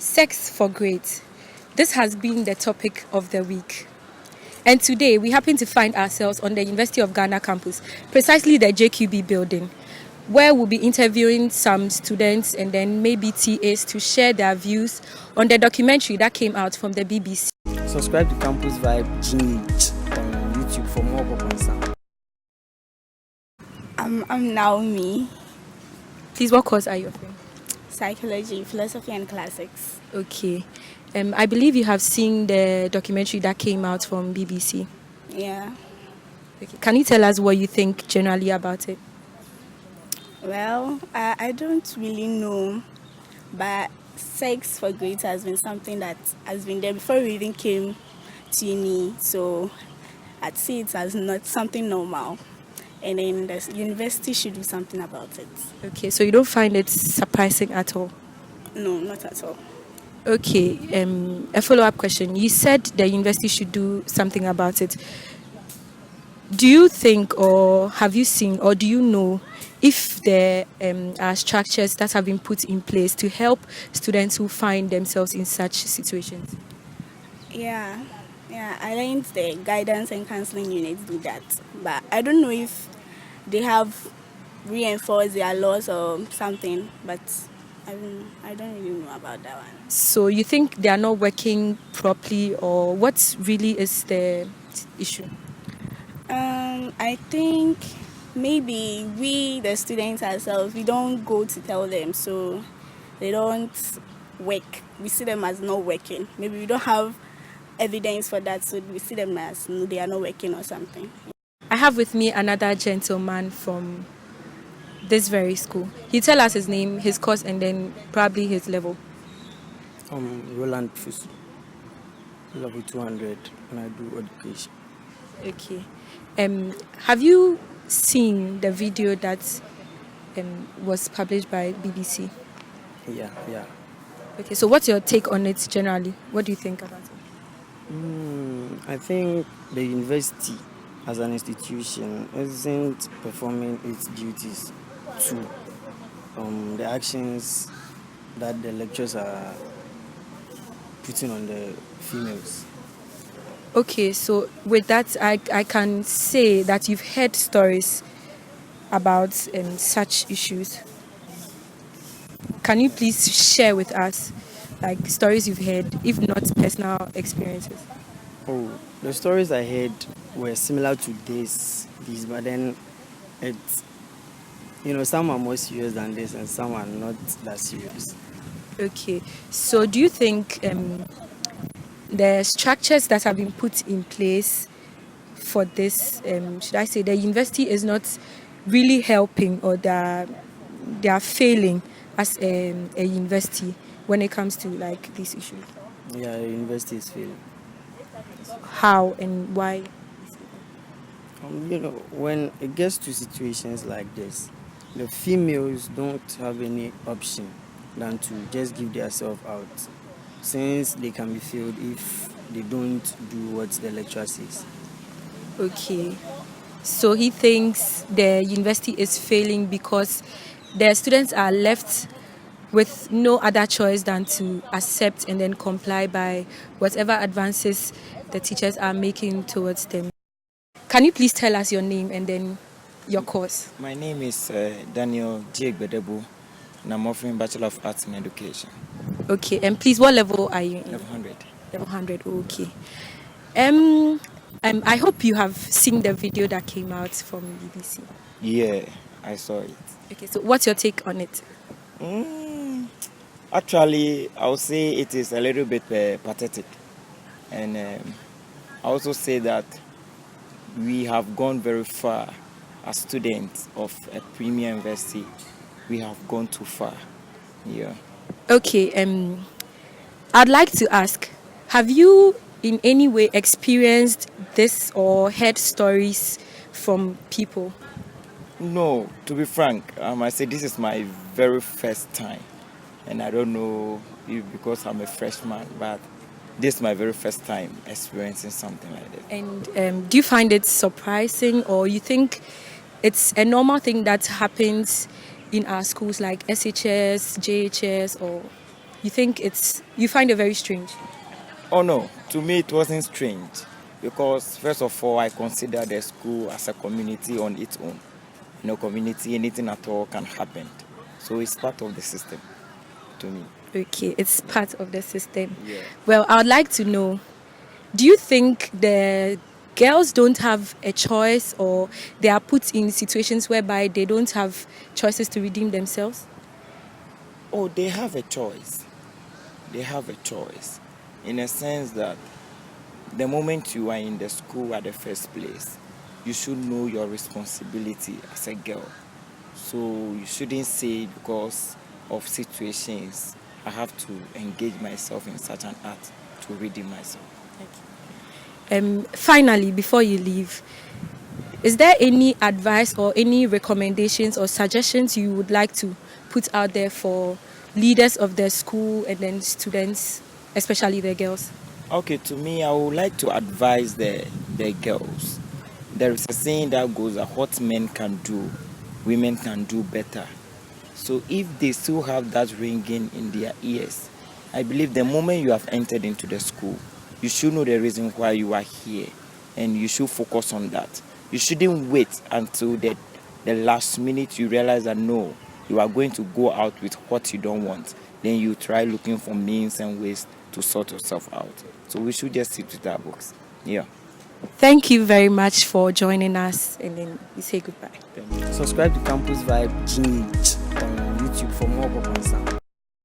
Sex for grades. This has been the topic of the week. And today we happen to find ourselves on the University of Ghana campus, precisely the JQB building, where we'll be interviewing some students and then maybe TAs to share their views on the documentary that came out from the BBC. Subscribe to Campus Vibe GH on YouTube for more pop and sound. I'm Naomi. Please, what course are you offering? Psychology, philosophy and classics. Okay. I believe you have seen the documentary that came out from BBC. Yeah. Okay. Can you tell us what you think generally about it? Well, I don't really know, but sex for grades has been something that has been there before we even came to uni. So I'd see it as not something normal. And then the university should do something about it. Okay, so you don't find it surprising at all? No, not at all. Okay, a follow-up question. You said the university should do something about it. Do you think, or have you seen, or do you know if there are structures that have been put in place to help students who find themselves in such situations? Yeah, I learned the guidance and counseling units do that. But I don't know if they have reinforced their laws or something, but I don't really know about that one. So you think they are not working properly, or what really is the issue? I think maybe we, the students ourselves, we don't go to tell them, so they don't work. We see them as not working. Maybe we don't have evidence for that, so we see them as they are not working or something. I have with me another gentleman from this very school. He tell us his name, his course, and then probably his level. Roland Fusu, level 200, and I do education. Okay. Have you seen the video that was published by BBC? Yeah. Okay, so what's your take on it generally? What do you think about it? I think the university as an institution isn't performing its duties to the actions that the lecturers are putting on the females. Okay, so with that, I can say that you've heard stories about such issues. Can you please share with us, like, stories you've heard, if not personal experiences? Oh, the stories I heard were similar to this, but then it's, some are more serious than this and some are not that serious. Okay, so do you think the structures that have been put in place for this, should I say, the university is not really helping, or they are failing as a university when it comes to like these issues? Yeah, the university is failing. How and why? When it gets to situations like this, the females don't have any option than to just give themselves out, since they can be failed if they don't do what the lecturer says. Okay, so he thinks the university is failing because the students are left with no other choice than to accept and then comply by whatever advances the teachers are making towards them. Can you please tell us your name and then your course? My name is Daniel J. Bedebo, and I'm offering Bachelor of Arts in Education. Okay, and please, what level are you in? Level 100. Level 100, okay. I hope you have seen the video that came out from BBC. Yeah, I saw it. Okay, so what's your take on it? Actually, I would say it is a little bit pathetic. And I also say that we have gone very far as students of a premier university. We have gone too far. Yeah. Okay, I'd like to ask, have you in any way experienced this or heard stories from people? No, to be frank, I say this is my very first time. And I don't know if because I'm a freshman, but this is my very first time experiencing something like that. And do you find it surprising, or you think it's a normal thing that happens in our schools like SHS, JHS, or you find it very strange? Oh no, to me it wasn't strange because first of all I consider the school as a community on its own. Community, anything at all can happen. So it's part of the system to me. Okay, it's part of the system. Yeah. Well, I would like to know, do you think the girls don't have a choice, or they are put in situations whereby they don't have choices to redeem themselves? Oh, they have a choice. They have a choice in a sense that the moment you are in the school at the first place, you should know your responsibility as a girl. So you shouldn't say because of situations I have to engage myself in such an act to redeem myself. Finally, before you leave, is there any advice or any recommendations or suggestions you would like to put out there for leaders of the school and then students, especially the girls? Okay, to me, I would like to advise the girls. There is a saying that goes that what men can do, women can do better. So if they still have that ringing in their ears, I believe the moment you have entered into the school, you should know the reason why you are here and you should focus on that. You shouldn't wait until the last minute you realize that no, you are going to go out with what you don't want. Then you try looking for means and ways to sort yourself out. So we should just sit with our books. Yeah. Thank you very much for joining us, and then we say goodbye. Subscribe to Campus Vibe GH on YouTube for more pop and sound.